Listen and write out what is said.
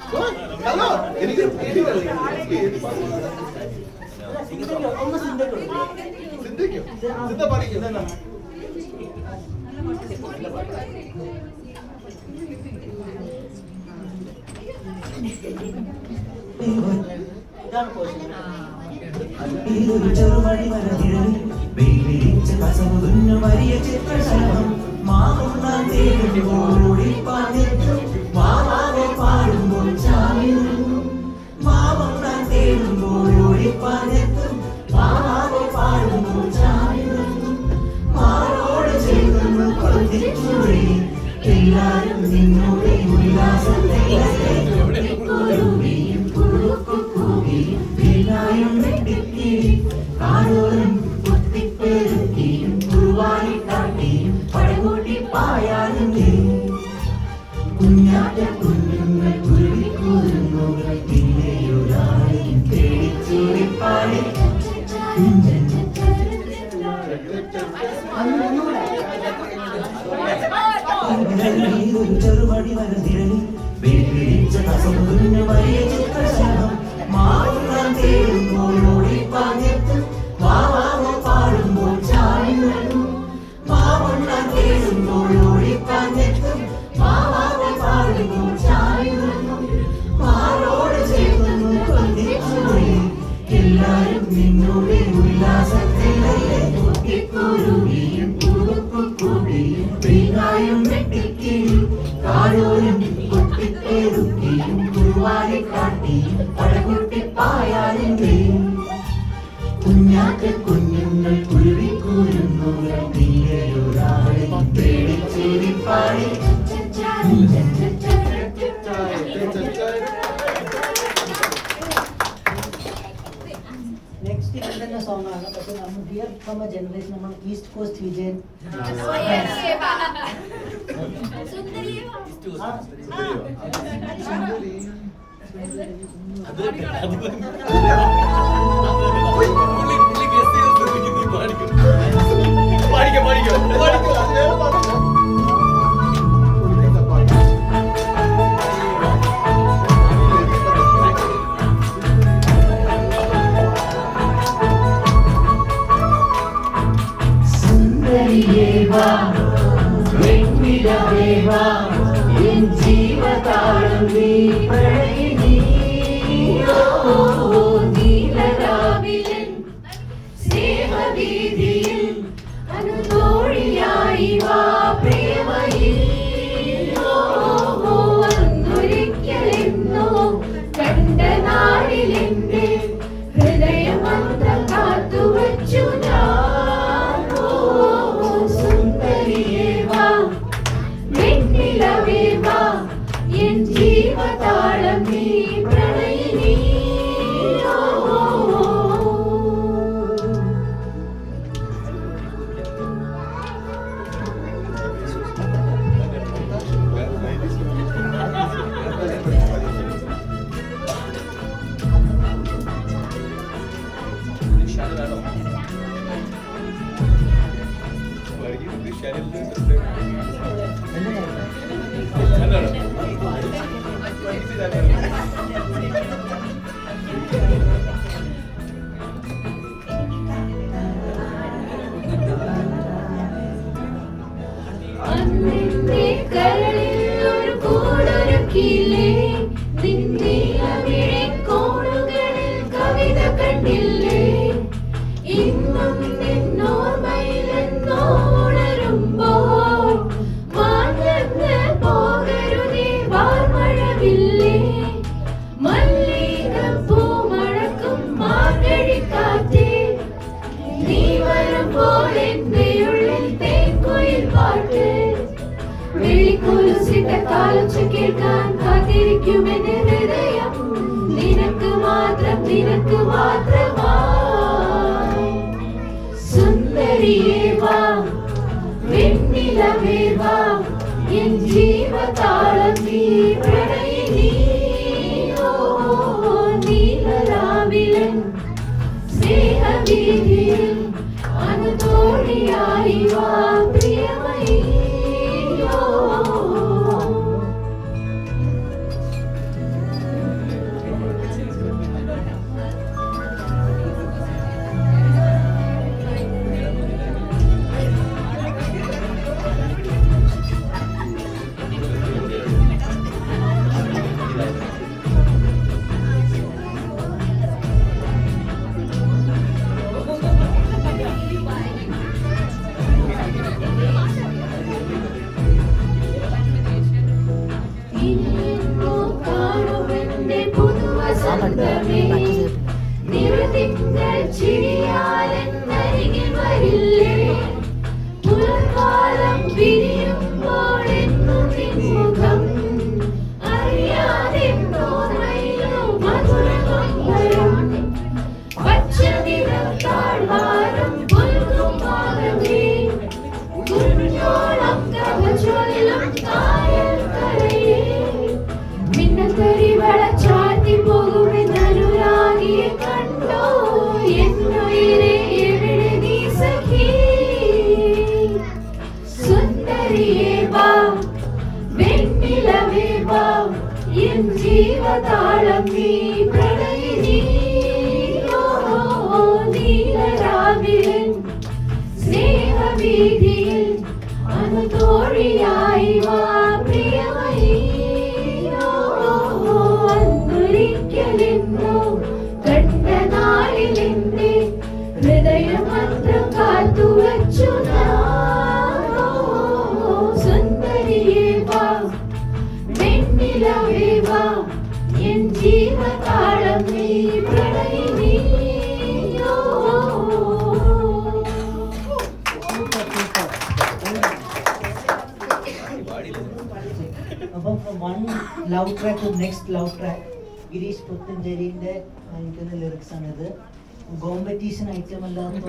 Hello എനിക്ക് ചെറുമണി വരതിരൽ വെയിലിരിച്ച കസവുന്നു വലിയ ചിത്രശലഭം മാവുണ്ണാൻ തേടുമ്പോഴോടി പാഞ്ഞെത്തും മാവാവെ പാടുമ്പോൾ ചാവിടും മാവുണ്ണാൻ തേടുമ്പോഴോടി പാഞ്ഞെത്തും മാവാവെ പാടുമ്പോൾ ചാവിടും മാറോട് ചേർന്ന് കൊതിച്ചുഴി എല്ലാരും നിന്നോടെ ഉല്ലാസത്തെ കാടോരം കുത്തിപ്പെരുത്തിയും കുറുവായി കാട്ടിയും പടകൂട്ടി പായാലും കുഞ്ഞാറ്റ കുഞ്ഞുങ്ങൾ കുരുവിക്കൂരുന്നു പിന്നെയൊരാളെയും പേടിച്ചൂരിപ്പാടി ഒരു ചെറുപടി വരതിരളി വെയിലിരിച്ച കസമുറിഞ്ഞ വലിയ ചിത്രശലഭം മാറുന്നാൻ തേടുമ്പോഴോടി പാഞ്ഞെത്തും മാവാവെ പാടുമ്പോൾ ചാടിവരും മാവുണ്ണാൻ തേടുമ്പോഴോടി പാഞ്ഞെത്തും മാവാവെ പാടുമ്പോൾ ചാടിവരും മാറോട് ചേർന്നു കൊതിച്ചുപോയി എല്ലാരും നിന്നോടെ ഉല്ലാസത്തിലല്ലേ കുട്ടിക്കുരുവിയും കുറുക്കുകൂടിയും പിന്നായും വെട്ടിക്കിയും കാടോരും കുട്ടിപ്പേരുക്കിയും കുറുവാരി കാട്ടിയും പടകുട്ടി പായാലിന്റെ കുഞ്ഞാറ്റ കുഞ്ഞുങ്ങൾ കുരുവിക്കൂരുന്നു തീരെയൊരാളെ പേടിച്ചേരിപ്പാടി നെക്സ്റ്റ് ഇതിന്റെ സോങ് ആണ്. പക്ഷെ നമ്മൾ ഡിയർ ഫ്രം എ ജനറേഷൻ നമ്മൾ ഈസ്റ്റ് കോസ്റ്റ് വിജയൻ ജീവതാളം നീ പ്രണയിനി നീലരാവിലൻ സ്നേഹവീതിയിൽ അനുതോഴിയായി വാ പ്രേമയിൽ ഒന്നൊരിക്കലെന്നോ കണ്ട നാളിലെന്റെ ഹൃദയമന്ത്രം കാത്തുവച്ചു ഞാൻ സുന്ദരിയേ വാ വെണ്ണിലവേ വാ എൻ ജീവതാളം നീ പ്രണയിനി അന്നിന്റെ കരളിൽ ഒരു കൂടൊരുക്കിയില്ലേ നിന്റെ കോണുകളിൽ കവിത കണ്ടില്ലേ ഇന്നും നിന്നോർമ്മയിലെന്നോ ഉണരുമ്പോൾ മാഞ്ഞെന്ന് പോകരുതേ വാർമഴവില്ലേ മല്ലികപ്പൂ മഴക്കും മാർഗഴിക്കാറ്റേ നീ വരുമ്പോൾ എന്റെ ഉള്ളിൽ തേൻകുയിൽ പാട്ട് വെളിക്കുലുസിട്ട കാലൊച്ച കേൾക്കാൻ കാത്തിരിക്കുമെന്റെ ഹൃദയം നിനക്ക് മാത്രമായി സുന്ദരിയേ വാ വെണ്ണിലവേ വാ എൻ ജീവതാളം നീ പ്രണയിനി നീലരാവിലൻ സ്നേഹവീതിയിൽ അനുതോഴിയായി വാ പ്രിയമയീ സ്വന്തമേ നിറതിങ്കൾ ചിരിയാലൻ അരികിൽ വരില്ലേ പുലർക്കാലം പിരിയുമ്പോൾ എന്നും നിൻമുഖം അറിയാതെന്തോന്നയോ മധുരമംഗളം പച്ച നിറത്താഴ്വാരം പുൽകും പാദമേ കുഞ്ഞോളം കഥ ചൊല്ലും കായൽ കരയേ മിന്നത്തരി വളച്ചാത്തി പോകുമെന്നനുരാഗിയെ കണ്ടോ എന്നുയിരെ എവിടെ നീ സഖി സുന്ദരിയേ വാ വെണ്ണിലവേ വാ എൻ ജീവതാളം നീ പ്രണയിനി നീലരാവിലൻ സ്നേഹവീതിയിൽ അനുതോഴിയായി വാ പ്രിയമയീ അന്നൊരിക്കലെന്നോ കണ്ട നാളിലെന്റെ ഹൃദയമന്ത്രം കാത്തുവച്ചു സുന്ദരിയേ വാ വെണ്ണിലവേ വാ എൻ ജീവതാളം നീ പ്രണയിനി അപ്പം one love track to next love track Girish പുത്തഞ്ചേരിന്റെ എനിക്ക് ലിറിക്സ് ആണിത് കോമ്പറ്റീഷൻ ഐറ്റം അല്ലാത്ത